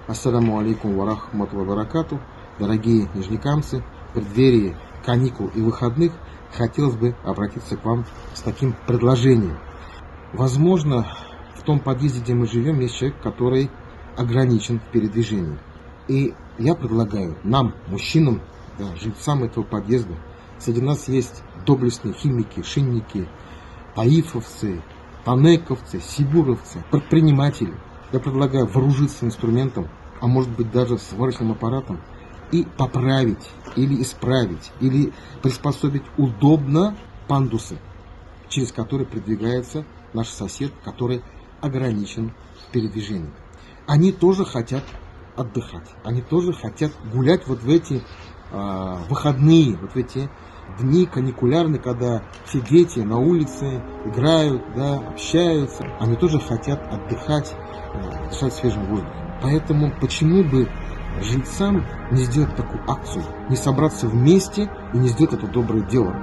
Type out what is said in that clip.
Ассаламу алейкум ва рахматуллахи ва баракату. Дорогие нижнекамцы, в преддверии каникул и выходных хотелось бы обратиться к вам с таким предложением. Возможно, в том подъезде, где мы живем, есть человек, который ограничен в передвижении. И я предлагаю нам, мужчинам, жильцам этого подъезда, среди нас есть доблестные химики, шинники, таифовцы, танековцы, сибуровцы, предприниматели. Я предлагаю вооружиться инструментом, а может быть даже сварочным аппаратом, и поправить, или исправить, или приспособить удобно пандусы, через которые передвигается наш сосед, который ограничен в передвижении. Они тоже хотят отдыхать, они тоже хотят гулять вот в эти выходные, вот в эти дни каникулярные, когда все дети на улице играют, общаются. Они тоже хотят отдыхать, дышать свежим воздухом. Поэтому почему бы жильцам не сделать такую акцию, не собраться вместе и не сделать это доброе дело?